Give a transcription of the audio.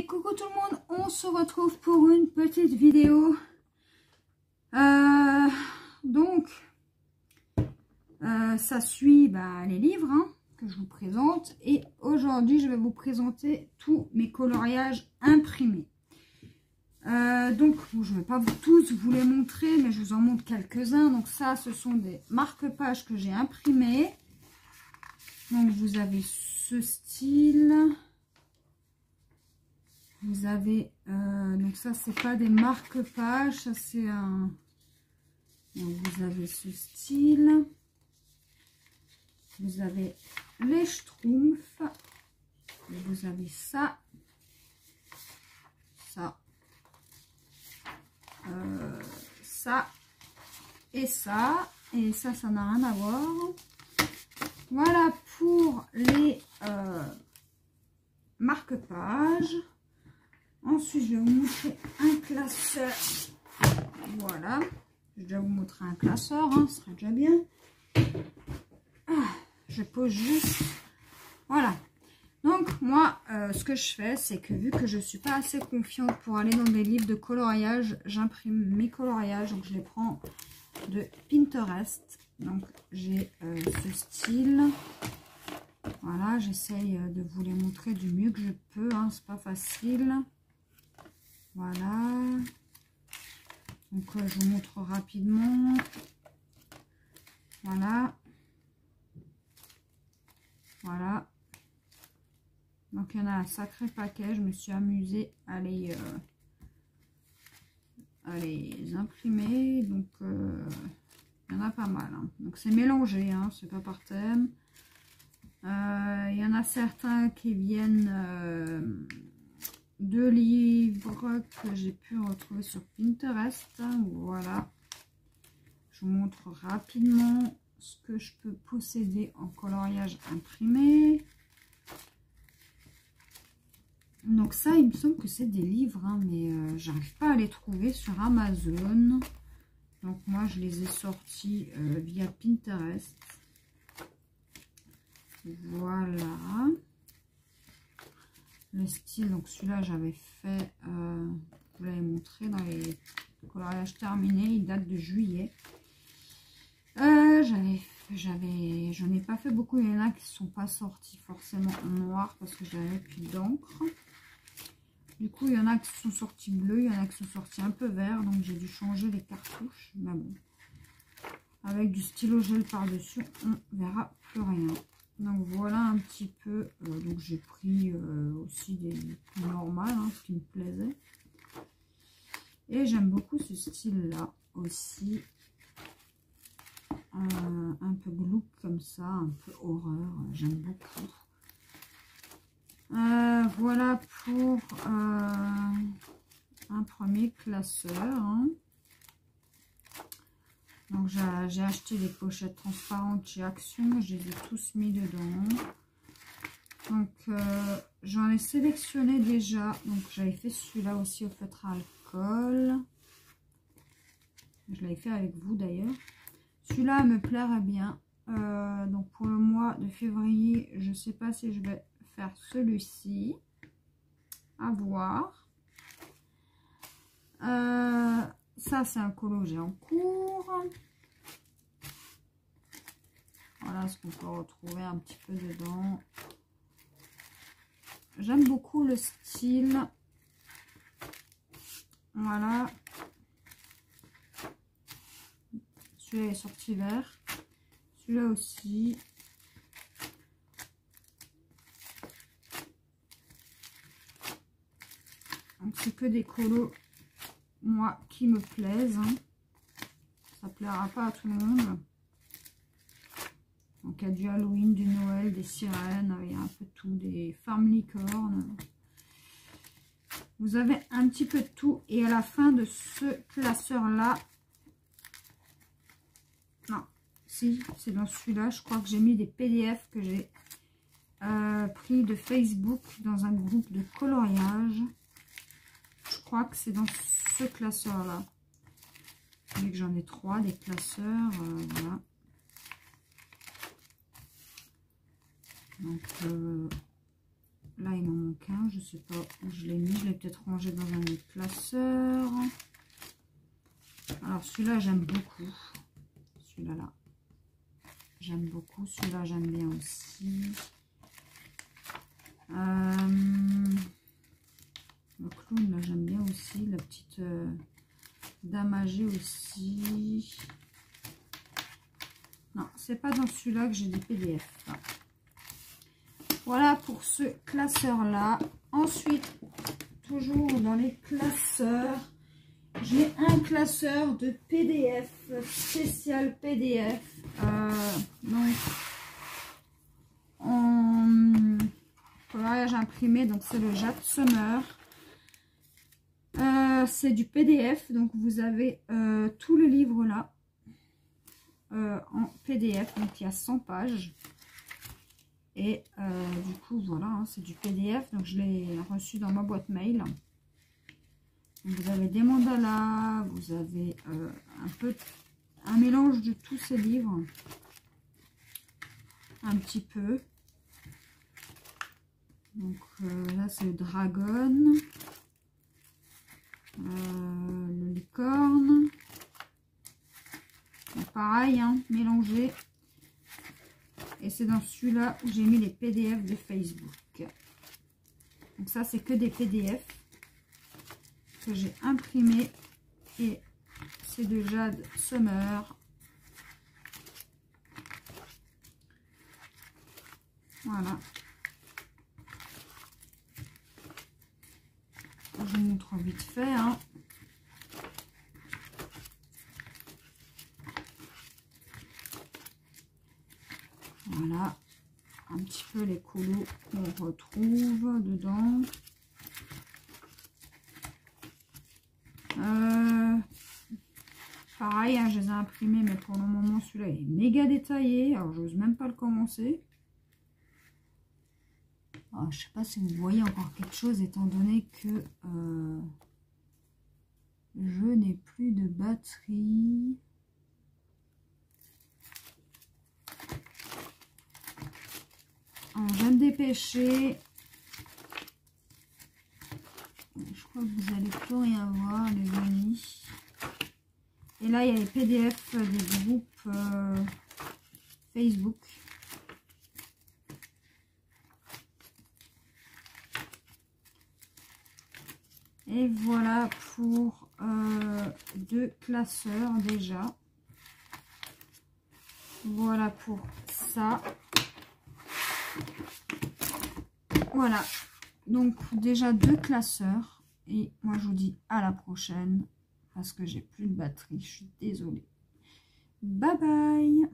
Et coucou tout le monde, on se retrouve pour une petite vidéo. Ça suit les livres que je vous présente. Et aujourd'hui, je vais vous présenter tous mes coloriages imprimés. Je ne vais pas tous vous les montrer, mais je vous en montre quelques-uns. Donc ça, ce sont des marque-pages que j'ai imprimés. Donc vous avez ce style. Vous avez, donc ça c'est pas des marque-pages, ça c'est un, donc vous avez ce style, vous avez les schtroumpfs, et vous avez ça, ça et ça n'a rien à voir. Voilà pour les marque-pages. Ensuite, je vais vous montrer un classeur. Voilà. Je vais vous montrer un classeur. Ce serait déjà bien. Je pose juste. Voilà. Donc, moi, ce que je fais, c'est que vu que je ne suis pas assez confiante pour aller dans des livres de coloriage, j'imprime mes coloriages. Donc, je les prends de Pinterest. Donc, j'ai ce style. Voilà. J'essaye de vous les montrer du mieux que je peux. C'est pas facile. Voilà, donc je vous montre rapidement. Voilà, voilà. Donc il y en a un sacré paquet. Je me suis amusée à les imprimer. Donc il y en a pas mal. Donc c'est mélangé, c'est pas par thème. Il y en a certains qui viennent de livres que j'ai pu retrouver sur Pinterest. Voilà, je vous montre rapidement ce que je peux posséder en coloriage imprimé. Donc ça, il me semble que c'est des livres, mais j'arrive pas à les trouver sur Amazon. Donc moi, je les ai sortis via Pinterest. Voilà. Le style, donc celui-là j'avais fait, je vous l'avais montré dans les coloriages terminés, il date de juillet. J'en ai pas fait beaucoup, il y en a qui ne sont pas sortis forcément en noir parce que j'avais plus d'encre. Du coup, il y en a qui sont sortis bleus, il y en a qui sont sortis un peu vert, donc j'ai dû changer les cartouches. Mais bon, avec du stylo gel par-dessus, on verra plus rien. Donc voilà un petit peu, donc j'ai pris aussi des plus normales, ce qui me plaisait. Et j'aime beaucoup ce style-là aussi. Un peu glauque comme ça, un peu horreur, j'aime beaucoup. Voilà pour un premier classeur. Donc j'ai acheté des pochettes transparentes chez Action, je les ai tous mis dedans. Donc j'en ai sélectionné déjà, donc j'avais fait celui-là aussi au feutre à alcool. Je l'avais fait avec vous d'ailleurs. Celui-là me plairait bien. Donc pour le mois de février, je ne sais pas si je vais faire celui-ci. À voir. Ça, c'est un colo que j'ai en cours. Voilà ce qu'on peut retrouver un petit peu dedans. J'aime beaucoup le style. Voilà. Celui-là est sorti vert. Celui-là aussi. Donc, c'est que des colos, moi, qui me plaisent. Ça plaira pas à tout le monde. Donc il y a du Halloween, du Noël, des sirènes, il y a un peu de tout, des femmes licornes. Vous avez un petit peu de tout. Et à la fin de ce classeur-là, non, si, c'est dans celui-là, je crois que j'ai mis des PDF que j'ai pris de Facebook dans un groupe de coloriage. Je crois que c'est dans ce classeur-là. Vous voyez que j'en ai 3, des classeurs, voilà. Donc là, il m'en manque un, je sais pas où je l'ai mis. Je l'ai peut-être rangé dans un autre classeur. Alors celui-là, j'aime beaucoup. Celui-là, là. J'aime beaucoup. Celui-là, j'aime bien aussi. Le clown, là, j'aime bien aussi. La petite dame âgée aussi. Non, c'est pas dans celui-là que j'ai des PDF. Là. Voilà pour ce classeur-là. Ensuite, toujours dans les classeurs, j'ai un classeur de PDF, spécial PDF. Donc, en coloriage imprimé, donc c'est le Jade Summer. C'est du PDF, donc vous avez tout le livre là en PDF, donc il y a 100 pages. Et du coup, voilà, hein, c'est du PDF, donc je l'ai reçu dans ma boîte mail. Donc, vous avez des mandalas, vous avez un mélange de tous ces livres, un petit peu. Donc là, c'est le dragon, le licorne. Donc, pareil, hein, mélangé. Et c'est dans celui-là où j'ai mis les PDF de Facebook. Donc ça, c'est que des PDF que j'ai imprimés. Et c'est de Jade Summer. Voilà. Je vous montre vite fait. Hein. Voilà, un petit peu les colos qu'on retrouve dedans. Pareil, hein, je les ai imprimés, mais pour le moment, celui-là est méga détaillé. Alors, j'ose même pas le commencer. Alors, je sais pas si vous voyez encore quelque chose, étant donné que je n'ai plus de batterie. Alors, je vais me dépêcher. Je crois que vous n'allez plus rien voir, les amis. Et là, il y a les PDF des groupes Facebook. Et voilà pour 2 classeurs déjà. Voilà pour ça. Voilà, donc déjà 2 classeurs et moi je vous dis à la prochaine parce que j'ai plus de batterie, je suis désolée. Bye bye.